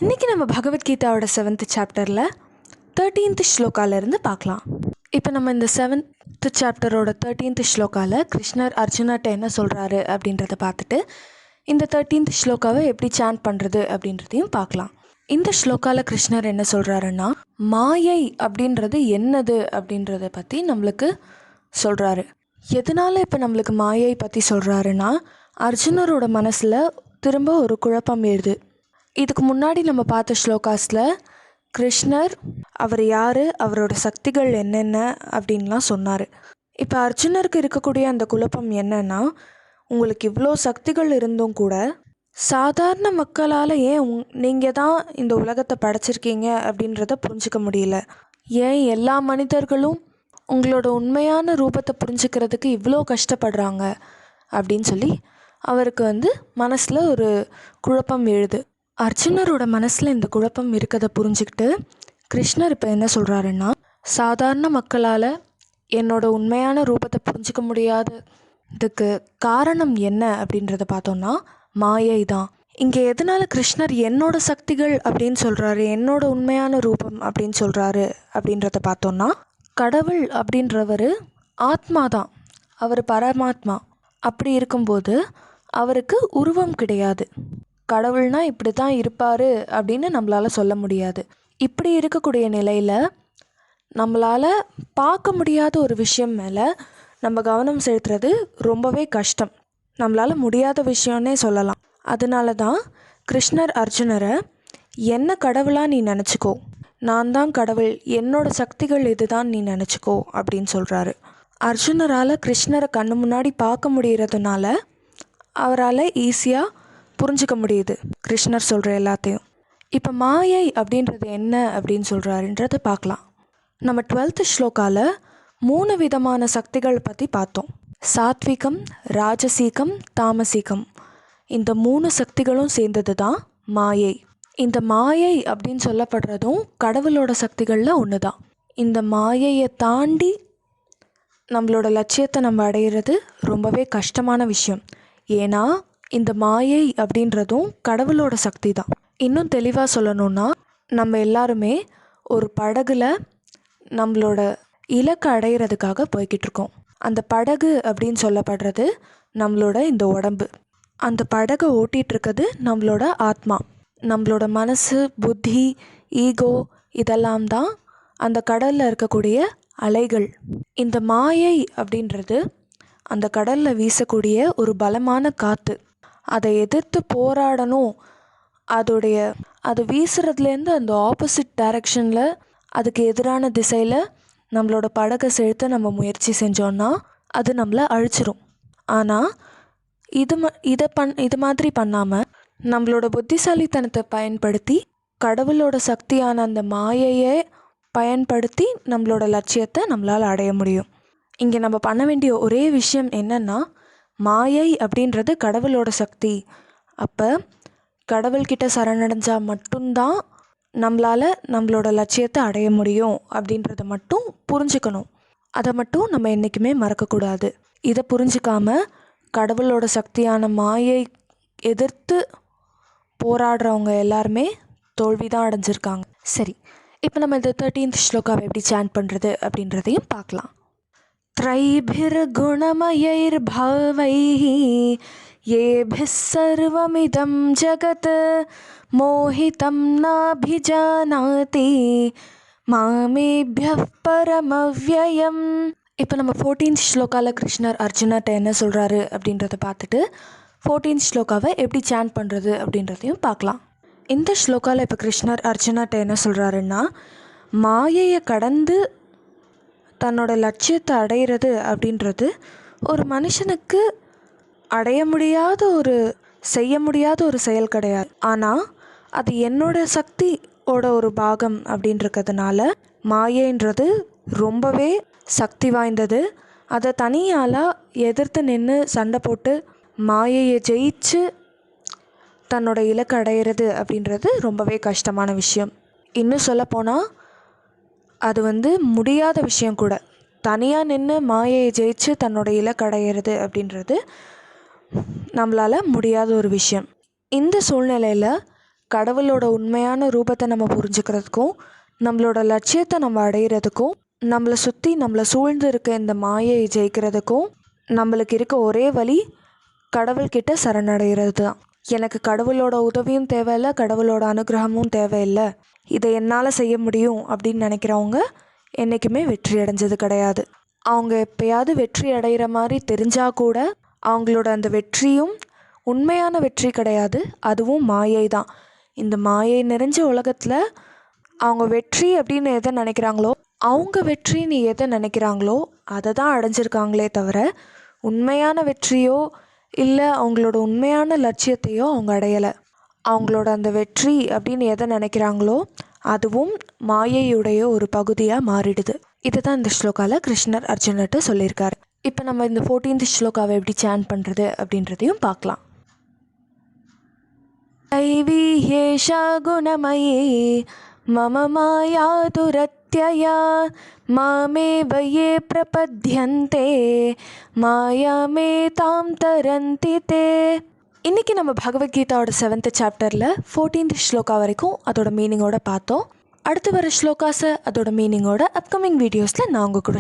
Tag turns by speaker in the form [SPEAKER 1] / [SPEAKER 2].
[SPEAKER 1] இன்றைக்கி நம்ம பகவத்கீதாவோட 7th சாப்டரில் 13th ஸ்லோகாலேருந்து பார்க்கலாம். இப்போ நம்ம இந்த 7th சாப்டரோட 13th ஸ்லோகாவில் கிருஷ்ணர் அர்ஜுனாட்ட என்ன சொல்கிறாரு அப்படின்றத பார்த்துட்டு இந்த 13th ஸ்லோகாவை எப்படி சாண்ட் பண்ணுறது அப்படின்றதையும் பார்க்கலாம். இந்த ஸ்லோகாவில் கிருஷ்ணர் என்ன சொல்கிறாருன்னா, மாயை அப்படின்றது என்னது அப்படின்றத பற்றி நம்மளுக்கு சொல்கிறாரு. எதனால் இப்போ நம்மளுக்கு மாயை பற்றி சொல்கிறாருன்னா, அர்ஜுனரோட மனசில் திரும்ப ஒரு குழப்பம் எழுது. இதுக்கு முன்னாடி நம்ம பார்த்த ஸ்லோகாஸில் கிருஷ்ணர் அவர் யார், அவரோட சக்திகள் என்னென்ன அப்படின்லாம் சொன்னார். இப்போ அர்ஜுனருக்கு இருக்கக்கூடிய அந்த குழப்பம் என்னன்னா, உங்களுக்கு இவ்வளோ சக்திகள் இருந்தும் கூட சாதாரண மக்களால் ஏன் நீங்கள் தான் இந்த உலகத்தை படைச்சிருக்கீங்க அப்படின்றத புரிஞ்சிக்க முடியல, ஏன் எல்லா மனிதர்களும் உங்களோட உண்மையான ரூபத்தை புரிஞ்சுக்கிறதுக்கு இவ்வளோ கஷ்டப்படுறாங்க அப்படின்னு சொல்லி அவருக்கு மனசில் ஒரு குழப்பம் எழுது. அர்ஜுனரோட மனசில் இந்த குழப்பம் இருக்கிறத புரிஞ்சுக்கிட்டு கிருஷ்ணர் இப்போ என்ன சொல்கிறாருன்னா, சாதாரண மக்களால் என்னோட உண்மையான ரூபத்தை புரிஞ்சிக்க முடியாததுக்கு காரணம் என்ன அப்படின்றத பார்த்தோன்னா மாயை தான். இங்கே எதனால் கிருஷ்ணர் என்னோட சக்திகள் அப்படின்னு சொல்கிறாரு, என்னோட உண்மையான ரூபம் அப்படின்னு சொல்கிறாரு அப்படின்றத பார்த்தோன்னா, கடவுள் அப்படின்றவர் ஆத்மா தான், அவர் பரமாத்மா. அப்படி இருக்கும்போது அவருக்கு உருவம் கிடையாது. கடவுள்னால் இப்படி தான் இருப்பார் அப்படின்னு நம்மளால் சொல்ல முடியாது. இப்படி இருக்கக்கூடிய நிலையில் நம்மளால் பார்க்க முடியாத ஒரு விஷயம் மேலே நம்ம கவனம் செலுத்துறது ரொம்பவே கஷ்டம், நம்மளால் முடியாத விஷயம்னே சொல்லலாம். அதனால தான் கிருஷ்ணர் அர்ஜுனரை என்ன கடவுளாக நீ நினச்சிக்கோ, நான் தான் கடவுள், என்னோட சக்திகள் இதுதான் நீ நினச்சிக்கோ அப்படின்னு சொல்கிறாரு. அர்ஜுனரால் கிருஷ்ணரை கண்ணு முன்னாடி பார்க்க முடிகிறதுனால அவரால் ஈஸியாக புரிஞ்சிக்க முடியுது கிருஷ்ணர் சொல்கிற எல்லாத்தையும். இப்போ மாயை அப்படின்றது என்ன அப்படின்னு சொல்கிறாருன்றதை பார்க்கலாம். நம்ம 12th ஸ்லோகாவில் 3 விதமான சக்திகள் பற்றி பார்த்தோம். சாத்விகம், ராஜசீகம், தாமசீகம். இந்த 3 சக்திகளும் சேர்ந்தது தான் மாயை. இந்த மாயை அப்படின்னு சொல்லப்படுறதும் கடவுளோட சக்திகளில் ஒன்று தான். இந்த மாயையை தாண்டி நம்மளோட லட்சியத்தை நம்ம அடையிறது ரொம்பவே கஷ்டமான விஷயம். ஏன்னா இந்த மாயை அப்படின்றதும் கடவுளோட சக்தி தான். இன்னும் தெளிவாக சொல்லணுன்னா, நம்ம எல்லாருமே ஒரு படகுல நம்மளோட இலக்கை அடையிறதுக்காக போய்கிட்டு இருக்கோம். அந்த படகு அப்படின்னு சொல்லப்படுறது நம்மளோட இந்த உடம்பு. அந்த படகை ஓட்டிகிட்ருக்கிறது நம்மளோட ஆத்மா. நம்மளோட மனசு, புத்தி, ஈகோ இதெல்லாம் தான் அந்த கடலில் இருக்கக்கூடிய அலைகள். இந்த மாயை அப்படின்றது அந்த கடலில் வீசக்கூடிய ஒரு பலமான காற்று. அதை எதிர்த்து போராடணும், அது வீசுறதுலேருந்து அந்த ஆப்போசிட் டைரக்ஷனில், அதுக்கு எதிரான திசையில் நம்மளோட படகை செலுத்த நம்ம முயற்சி செஞ்சோன்னா அது நம்மளை அழிச்சிரும். ஆனால் இது மாதிரி பண்ணாமல் நம்மளோட புத்திசாலித்தனத்தை பயன்படுத்தி கடவுளோட சக்தியான அந்த மாயையை பயன்படுத்தி நம்மளோட லட்சியத்தை நம்மளால் அடைய முடியும். இங்கே நம்ம பண்ண வேண்டிய ஒரே விஷயம் என்னென்னா, மாயை அப்படின்றது கடவுளோட சக்தி. அப்போ கடவுள்கிட்ட சரணடைஞ்சால் மட்டும்தான் நம்மளால் நம்மளோட லட்சியத்தை அடைய முடியும் அப்படின்றத மட்டும் புரிஞ்சுக்கணும். அதை மட்டும் நம்ம என்றைக்குமே மறக்கக்கூடாது. இதை புரிஞ்சிக்காம கடவுளோட சக்தியான மாயை எதிர்த்து போராடுறவங்க எல்லாருமே தோல்வி தான் அடைஞ்சிருக்காங்க. சரி, இப்போ நம்ம இந்த 13th ஸ்லோகாவை எப்படி சாண்ட் பண்ணுறது அப்படின்றதையும் பார்க்கலாம். त्रैभिर्गुणमयैर्भावैः येभिः सर्वमिदं जगत् मोहितं नाभिजानाति मामेभ्यः परमव्ययम्. இப்போ நம்ம 14th ஸ்லோகாவில் கிருஷ்ணர் அர்ஜுனாட்ட என்ன சொல்கிறாரு அப்படின்றத பார்த்துட்டு 14th ஸ்லோகாவை எப்படி சாண்ட் பண்ணுறது அப்படின்றதையும் பார்க்கலாம். இந்த ஸ்லோகாவில் இப்போ கிருஷ்ணர் அர்ஜுனாட்ட என்ன சொல்கிறாருன்னா, மாயையை கடந்து தன்னோட லட்சியத்தை அடையிறது அப்படின்றது ஒரு மனுஷனுக்கு செய்ய முடியாத ஒரு செயல் கிடையாது. ஆனால் அது என்னோட சக்தியோட ஒரு பாகம் அப்படின்றதுனால மாயைன்றது ரொம்பவே சக்தி வாய்ந்தது. அதை தனியாளாக எதிர்த்து நின்று சண்டை போட்டு மாயையை ஜெயிச்சு தன்னோட இலக்கை அடையிறது அப்படின்றது ரொம்பவே கஷ்டமான விஷயம். இன்னும் சொல்லப்போனால் அது முடியாத விஷயம் கூட. தனியாக நின்று மாயையை ஜெயிச்சு தன்னோட இலக்கை அடையிறது அப்படின்றது நம்மளால் முடியாத ஒரு விஷயம். இந்த சூழ்நிலையில் கடவுளோட உண்மையான ரூபத்தை நம்ம புரிஞ்சுக்கிறதுக்கும் நம்மளோட லட்சியத்தை நம்ம அடையிறதுக்கும் நம்மளை சுற்றி நம்மளை சூழ்ந்து இருக்க இந்த மாயையை ஜெயிக்கிறதுக்கும் நம்மளுக்கு இருக்க ஒரே வழி கடவுள்கிட்ட சரணடைகிறது தான். எனக்கு கடவுளோட உதவியும் தேவையில்லை, கடவுளோட அனுகிரகமும் தேவையில்லை, இதை என்னால் செய்ய முடியும் அப்படின்னு நினைக்கிறவங்க என்றைக்குமே வெற்றி அடைஞ்சது கிடையாது. அவங்க எப்பயாவது வெற்றி அடைகிற மாதிரி தெரிஞ்சால் கூட அவங்களோட அந்த வெற்றியும் உண்மையான வெற்றி கிடையாது, அதுவும் மாயை தான். இந்த மாயை நிறைஞ்ச உலகத்தில் அவங்க வெற்றி அப்படின்னு எதை நினைக்கிறாங்களோ, அவங்க வெற்றின்னு எதை நினைக்கிறாங்களோ அதை தான் அடைஞ்சிருக்காங்களே தவிர உண்மையான வெற்றியோ இல்லை அவங்களோட உண்மையான லட்சியத்தையோ அவங்க அடையலை. அவங்களோட அந்த வெற்றி அப்படின்னு எதை நினைக்கிறாங்களோ அதுவும் மாயையுடைய ஒரு பகுதியாக மாறிடுது. இதை தான் இந்த ஸ்லோகாவில் கிருஷ்ணர் அர்ஜுனர்கிட்ட சொல்லியிருக்காரு. இப்போ நம்ம இந்த 14th ஸ்லோகாவை எப்படி சேன் பண்ணுறது அப்படின்றதையும் பார்க்கலாம். दैवी ह्येषा गुणमयी मम माया दुरत्यया मामेव ये प्रपद्यन्ते मायामेतां तरन्ति ते. இன்றைக்கி நம்ம பகவத்கீதாவோட 7th சாப்டரில் 14th ஸ்லோகா வரைக்கும் அதோட மீனிங்கோட பார்த்தோம். அடுத்து வர ஸ்லோகாஸை அதோட மீனிங்கோட அப்கமிங் வீடியோஸில் நான் உங்கள் கூட